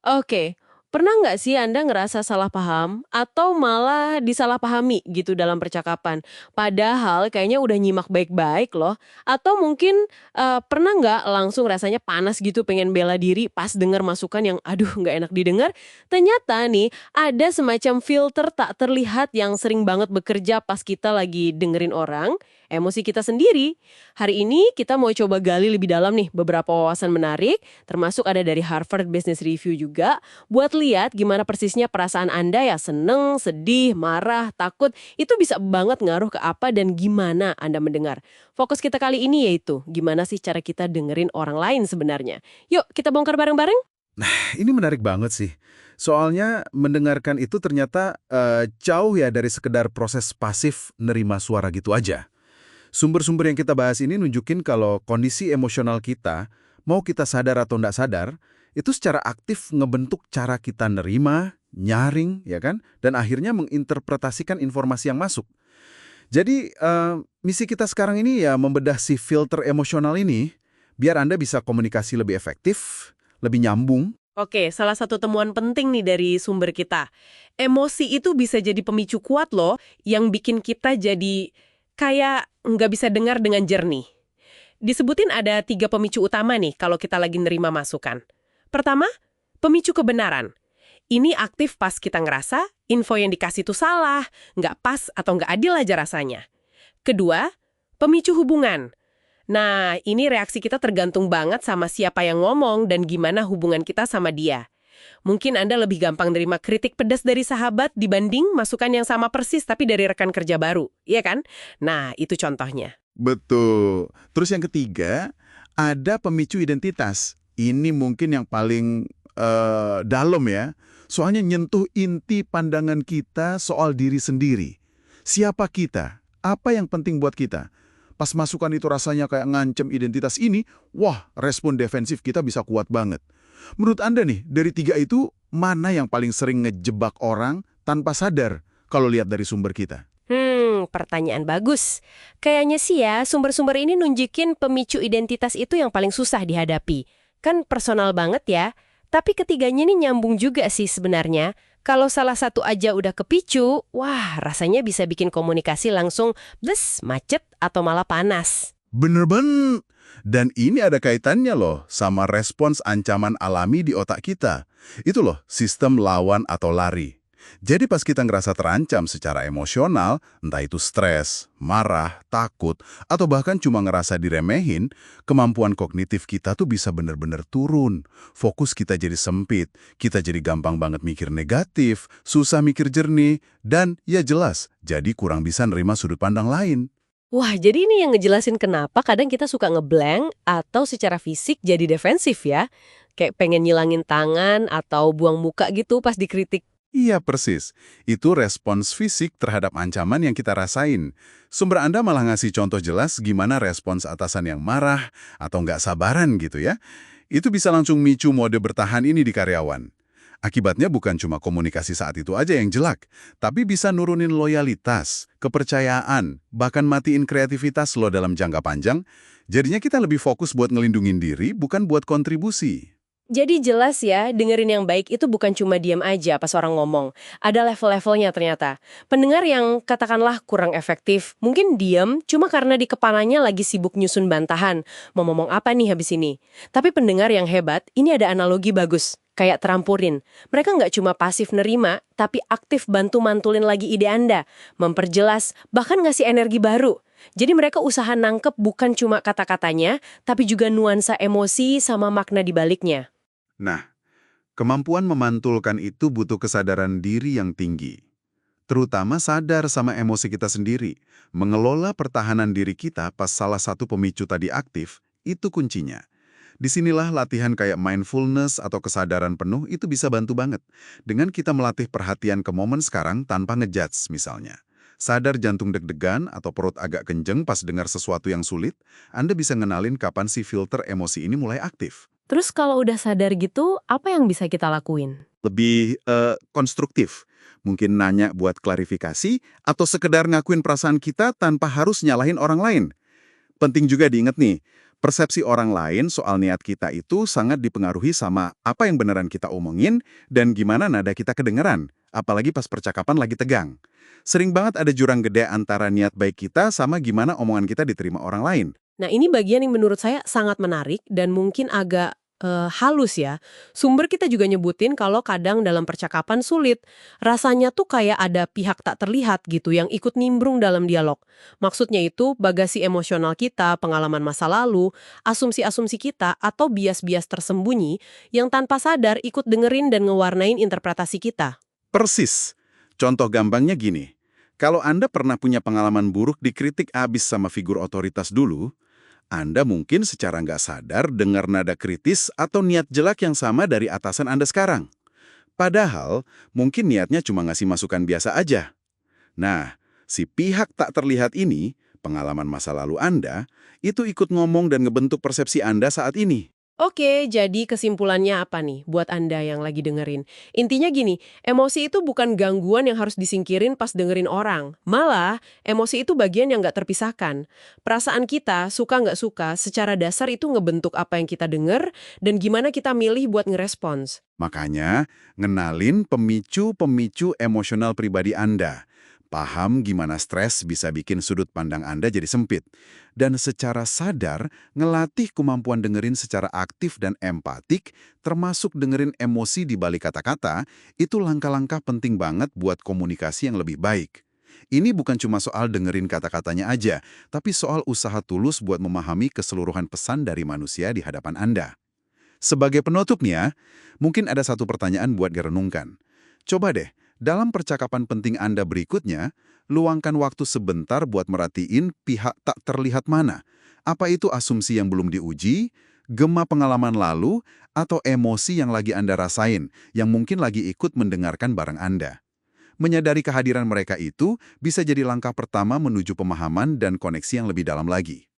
Oke, pernah nggak sih Anda ngerasa salah paham atau malah disalahpahami gitu dalam percakapan? Padahal kayaknya udah nyimak baik-baik loh. Atau mungkin pernah nggak langsung rasanya panas gitu pengen bela diri pas dengar masukan yang aduh nggak enak didengar? Ternyata nih ada semacam filter tak terlihat yang sering banget bekerja pas kita lagi dengerin orang, emosi kita sendiri. Hari ini kita mau coba gali lebih dalam nih beberapa wawasan menarik termasuk ada dari Harvard Business Review juga, buat lihat gimana persisnya perasaan Anda ya seneng, sedih, marah, takut, itu bisa banget ngaruh ke apa dan gimana Anda mendengar. Fokus kita kali ini yaitu, gimana sih cara kita dengerin orang lain sebenarnya. Yuk, kita bongkar bareng-bareng? Ini menarik banget sih. Soalnya mendengarkan itu ternyata jauh ya dari sekedar proses pasif nerima suara gitu aja. Sumber-sumber yang kita bahas ini nunjukin kalau kondisi emosional kita, mau kita sadar atau nggak sadar, itu secara aktif ngebentuk cara kita nerima, nyaring, ya kan? Dan akhirnya menginterpretasikan informasi yang masuk. Jadi, misi kita sekarang ini ya membedah si filter emosional ini, biar Anda bisa komunikasi lebih efektif, lebih nyambung. Oke, salah satu temuan penting nih dari sumber kita. Emosi itu bisa jadi pemicu kuat loh, yang bikin kita jadi kayak nggak bisa dengar dengan jernih. Disebutin ada 3 pemicu utama nih kalau kita lagi nerima masukan. Pertama, pemicu kebenaran. Ini aktif pas kita ngerasa info yang dikasih itu salah, nggak pas atau nggak adil aja rasanya. Kedua, pemicu hubungan. Nah, ini reaksi kita tergantung banget sama siapa yang ngomong dan gimana hubungan kita sama dia. Mungkin Anda lebih gampang nerima kritik pedas dari sahabat dibanding masukan yang sama persis tapi dari rekan kerja baru, iya kan? Nah, itu contohnya. Betul. Terus yang ketiga, ada pemicu identitas. Ini mungkin yang paling dalam ya. Soalnya nyentuh inti pandangan kita soal diri sendiri. Siapa kita? Apa yang penting buat kita? Pas masukan itu rasanya kayak ngancem identitas ini, wah, respon defensif kita bisa kuat banget. Menurut Anda nih, dari tiga itu, mana yang paling sering ngejebak orang tanpa sadar kalau lihat dari sumber kita? Pertanyaan bagus. Kayaknya sih ya, sumber-sumber ini nunjukin pemicu identitas itu yang paling susah dihadapi. Kan personal banget ya. Tapi ketiganya ini nyambung juga sih sebenarnya. Kalau salah satu aja udah kepicu, wah rasanya bisa bikin komunikasi langsung macet atau malah panas. Bener-bener. Dan ini ada kaitannya loh sama respons ancaman alami di otak kita. Itu loh, sistem lawan atau lari. Jadi pas kita ngerasa terancam secara emosional, entah itu stres, marah, takut, atau bahkan cuma ngerasa diremehin, kemampuan kognitif kita tuh bisa bener-bener turun. Fokus kita jadi sempit, kita jadi gampang banget mikir negatif, susah mikir jernih, dan ya jelas, jadi kurang bisa nerima sudut pandang lain. Wah, jadi ini yang ngejelasin kenapa kadang kita suka ngeblank atau secara fisik jadi defensif ya. Kayak pengen nyilangin tangan atau buang muka gitu pas dikritik. Iya persis, itu respons fisik terhadap ancaman yang kita rasain. Sumber Anda malah ngasih contoh jelas gimana respons atasan yang marah atau nggak sabaran gitu ya. Itu bisa langsung micu mode bertahan ini di karyawan. Akibatnya bukan cuma komunikasi saat itu aja yang jelek, tapi bisa nurunin loyalitas, kepercayaan, bahkan matiin kreativitas lo dalam jangka panjang. Jadinya kita lebih fokus buat ngelindungin diri, bukan buat kontribusi. Jadi jelas ya, dengerin yang baik itu bukan cuma diam aja pas orang ngomong. Ada level-levelnya ternyata. Pendengar yang katakanlah kurang efektif, mungkin diam cuma karena di kepalanya lagi sibuk nyusun bantahan. Mau ngomong apa nih habis ini? Tapi pendengar yang hebat, ini ada analogi bagus. Kayak terampurin. Mereka nggak cuma pasif nerima, tapi aktif bantu mantulin lagi ide Anda. Memperjelas, bahkan ngasih energi baru. Jadi mereka usaha nangkep bukan cuma kata-katanya, tapi juga nuansa emosi sama makna di baliknya. Nah, kemampuan memantulkan itu butuh kesadaran diri yang tinggi. Terutama sadar sama emosi kita sendiri. Mengelola pertahanan diri kita pas salah satu pemicu tadi aktif, itu kuncinya. Disinilah latihan kayak mindfulness atau kesadaran penuh itu bisa bantu banget. Dengan kita melatih perhatian ke momen sekarang tanpa ngejudge misalnya. Sadar jantung deg-degan atau perut agak kenceng pas dengar sesuatu yang sulit, Anda bisa ngenalin kapan si filter emosi ini mulai aktif. Terus kalau udah sadar gitu, apa yang bisa kita lakuin? Lebih konstruktif. Mungkin nanya buat klarifikasi atau sekedar ngakuin perasaan kita tanpa harus nyalahin orang lain. Penting juga diingat nih, Persepsi orang lain soal niat kita itu sangat dipengaruhi sama apa yang beneran kita omongin dan gimana nada kita kedengeran, apalagi pas percakapan lagi tegang. Sering banget ada jurang gede antara niat baik kita sama gimana omongan kita diterima orang lain. Nah, ini bagian yang menurut saya sangat menarik dan mungkin agak halus ya. Sumber kita juga nyebutin kalau kadang dalam percakapan sulit, rasanya tuh kayak ada pihak tak terlihat gitu yang ikut nimbrung dalam dialog. Maksudnya itu bagasi emosional kita, pengalaman masa lalu, asumsi-asumsi kita, atau bias-bias tersembunyi yang tanpa sadar ikut dengerin dan ngewarnain interpretasi kita. Persis. Contoh gampangnya gini. Kalau Anda pernah punya pengalaman buruk dikritik abis sama figur otoritas dulu, Anda mungkin secara nggak sadar dengar nada kritis atau niat jelek yang sama dari atasan Anda sekarang. Padahal, mungkin niatnya cuma ngasih masukan biasa aja. Nah, si pihak tak terlihat ini, pengalaman masa lalu Anda, itu ikut ngomong dan ngebentuk persepsi Anda saat ini. Oke, jadi kesimpulannya apa nih buat Anda yang lagi dengerin? Intinya gini, emosi itu bukan gangguan yang harus disingkirin pas dengerin orang. Malah, emosi itu bagian yang nggak terpisahkan. Perasaan kita, suka nggak suka, secara dasar itu ngebentuk apa yang kita denger dan gimana kita milih buat ngerespons. Makanya, ngenalin pemicu-pemicu emosional pribadi Anda. Paham gimana stres bisa bikin sudut pandang Anda jadi sempit. Dan secara sadar, ngelatih kemampuan dengerin secara aktif dan empatik, termasuk dengerin emosi di balik kata-kata, itu langkah-langkah penting banget buat komunikasi yang lebih baik. Ini bukan cuma soal dengerin kata-katanya aja, tapi soal usaha tulus buat memahami keseluruhan pesan dari manusia di hadapan Anda. Sebagai penutupnya, mungkin ada satu pertanyaan buat direnungkan. Coba deh, dalam percakapan penting Anda berikutnya, luangkan waktu sebentar buat merhatiin pihak tak terlihat mana. Apa itu asumsi yang belum diuji, gema pengalaman lalu, atau emosi yang lagi Anda rasain, yang mungkin lagi ikut mendengarkan bareng Anda. Menyadari kehadiran mereka itu bisa jadi langkah pertama menuju pemahaman dan koneksi yang lebih dalam lagi.